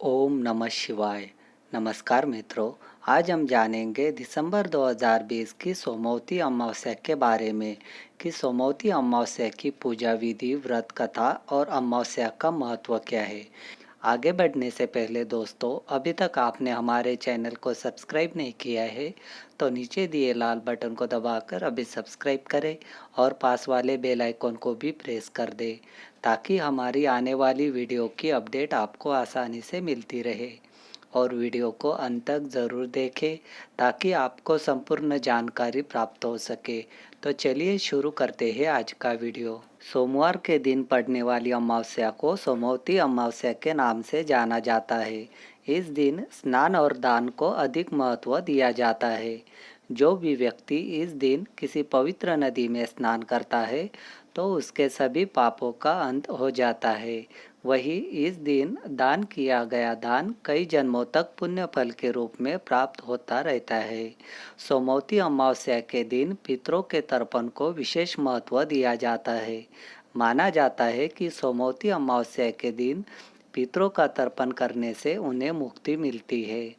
ओम नमः शिवाय। नमस्कार मित्रों, आज हम जानेंगे दिसंबर 2020 की सोमवती अमावस्या के बारे में कि सोमवती अमावस्या की पूजा विधि, व्रत कथा और अमावस्या का महत्व क्या है। आगे बढ़ने से पहले दोस्तों, अभी तक आपने हमारे चैनल को सब्सक्राइब नहीं किया है तो नीचे दिए लाल बटन को दबाकर अभी सब्सक्राइब करें और पास वाले बेल आइकन को भी प्रेस कर दें ताकि हमारी आने वाली वीडियो की अपडेट आपको आसानी से मिलती रहे। और वीडियो को अंत तक ज़रूर देखें ताकि आपको संपूर्ण जानकारी प्राप्त हो सके। तो चलिए शुरू करते हैं आज का वीडियो। सोमवार के दिन पड़ने वाली अमावस्या को सोमवती अमावस्या के नाम से जाना जाता है। इस दिन स्नान और दान को अधिक महत्व दिया जाता है। जो भी व्यक्ति इस दिन किसी पवित्र नदी में स्नान करता है तो उसके सभी पापों का अंत हो जाता है। वही इस दिन दान किया गया दान कई जन्मों तक पुण्य फल के रूप में प्राप्त होता रहता है। सोमवती अमावस्या के दिन पितरों के तर्पण को विशेष महत्व दिया जाता है। माना जाता है कि सोमवती अमावस्या के दिन पितरों का तर्पण करने से उन्हें मुक्ति मिलती है।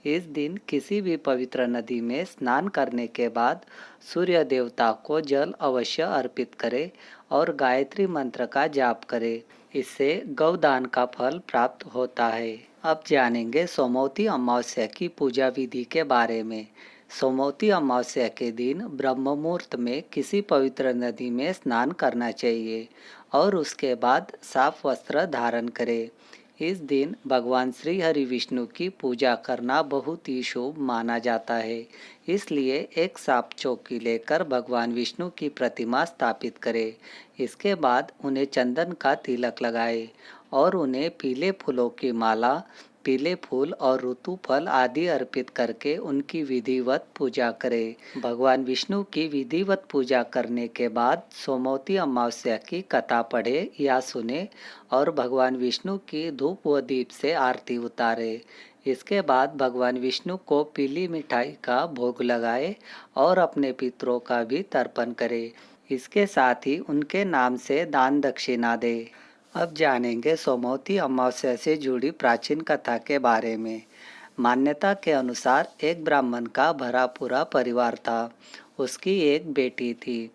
इस दिन किसी भी पवित्र नदी में स्नान करने के बाद सूर्य देवता को जल अवश्य अर्पित करें और गायत्री मंत्र का जाप करें। इससे गौदान का फल प्राप्त होता है। अब जानेंगे सोमवती अमावस्या की पूजा विधि के बारे में। सोमवती अमावस्या के दिन ब्रह्म मुहूर्त में किसी पवित्र नदी में स्नान करना चाहिए और उसके बाद साफ वस्त्र धारण करें। इस दिन भगवान श्री हरि विष्णु की पूजा करना बहुत ही शुभ माना जाता है। इसलिए एक साफ चौकी लेकर भगवान विष्णु की प्रतिमा स्थापित करें। इसके बाद उन्हें चंदन का तिलक लगाएं और उन्हें पीले फूलों की माला, पीले फूल और ऋतु फल आदि अर्पित करके उनकी विधिवत पूजा करें। भगवान विष्णु की विधिवत पूजा करने के बाद सोमवती अमावस्या की कथा पढ़े या सुने और भगवान विष्णु की धूप व दीप से आरती उतारे। इसके बाद भगवान विष्णु को पीली मिठाई का भोग लगाए और अपने पितरों का भी तर्पण करे। इसके साथ ही उनके नाम से दान दक्षिणा दे। अब जानेंगे सोमवती अमावस्या से जुड़ी प्राचीन कथा के बारे में। मान्यता के अनुसार एक ब्राह्मण का भरा पूरा परिवार था। उसकी एक बेटी थी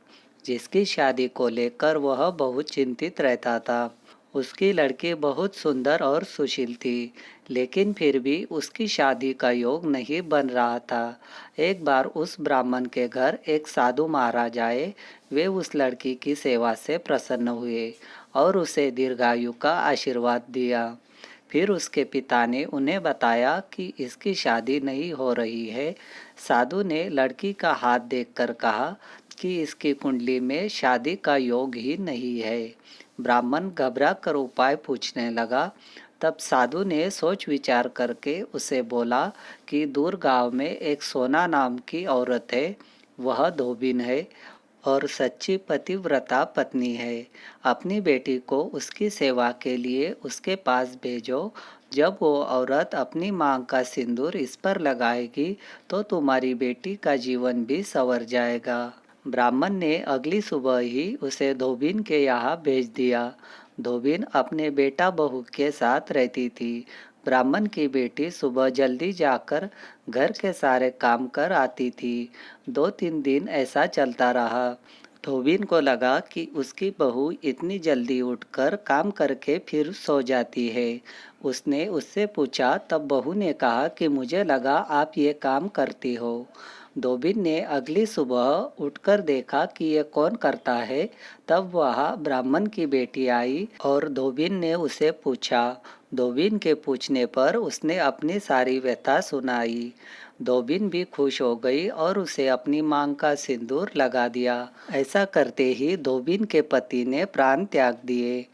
जिसकी शादी को लेकर वह बहुत चिंतित रहता था। उसकी लड़की बहुत सुंदर और सुशील थी, लेकिन फिर भी उसकी शादी का योग नहीं बन रहा था। एक बार उस ब्राह्मण के घर एक साधु महाराज आए। वे उस लड़की की सेवा से प्रसन्न हुए और उसे दीर्घायु का आशीर्वाद दिया। फिर उसके पिता ने उन्हें बताया कि इसकी शादी नहीं हो रही है। साधु ने लड़की का हाथ देखकर कहा कि इसकी कुंडली में शादी का योग ही नहीं है। ब्राह्मण घबरा कर उपाय पूछने लगा। तब साधु ने सोच विचार करके उसे बोला कि दूर गांव में एक सोना नाम की औरत है। वह धोबिन है और सच्ची पतिव्रता पत्नी है। अपनी बेटी को उसकी सेवा के लिए उसके पास भेजो। जब वो औरत अपनी मांग का सिंदूर इस पर लगाएगी तो तुम्हारी बेटी का जीवन भी संवर जाएगा। ब्राह्मण ने अगली सुबह ही उसे धोबिन के यहाँ भेज दिया। धोबिन अपने बेटा बहू के साथ रहती थी। ब्राह्मण की बेटी सुबह जल्दी जाकर घर के सारे काम कर आती थी। 2-3 दिन ऐसा चलता रहा। धोबिन को लगा कि उसकी बहू इतनी जल्दी उठकर काम करके फिर सो जाती है। उसने उससे पूछा, तब बहू ने कहा कि मुझे लगा आप ये काम करती हो। धोबिन ने अगली सुबह उठकर देखा कि ये कौन करता है। तब वह ब्राह्मण की बेटी आई और धोबिन ने उसे पूछा। धोबिन के पूछने पर उसने अपनी सारी व्यथा सुनाई। धोबिन भी खुश हो गई और उसे अपनी मांग का सिंदूर लगा दिया। ऐसा करते ही धोबिन के पति ने प्राण त्याग दिए।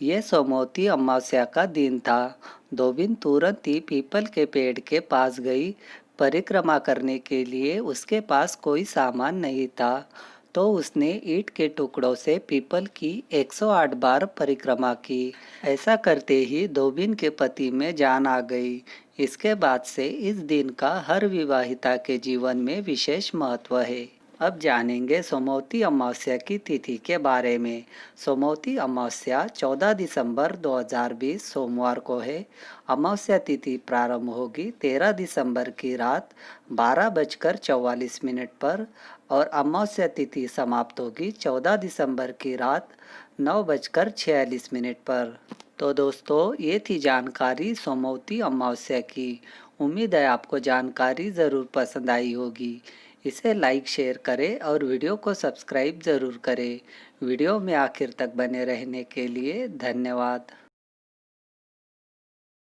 ये सोमवती अमावस्या का दिन था। धोबिन तुरंत ही पीपल के पेड़ के पास गई। परिक्रमा करने के लिए उसके पास कोई सामान नहीं था, तो उसने ईंट के टुकड़ों से पीपल की 108 बार परिक्रमा की। ऐसा करते ही धोबिन के पति में जान आ गई। इसके बाद से इस दिन का हर विवाहिता के जीवन में विशेष महत्व है। अब जानेंगे सोमवती अमावस्या की तिथि के बारे में। सोमवती अमावस्या 14 दिसंबर 2020 सोमवार को है। अमावस्या तिथि प्रारंभ होगी 13 दिसंबर की रात 12:44 पर और अमावस्या तिथि समाप्त होगी 14 दिसंबर की रात 9:46 पर। तो दोस्तों, ये थी जानकारी सोमवती अमावस्या की। उम्मीद है आपको जानकारी ज़रूर पसंद आई होगी। इसे लाइक शेयर करें और वीडियो को सब्सक्राइब ज़रूर करें। वीडियो में आखिर तक बने रहने के लिए धन्यवाद।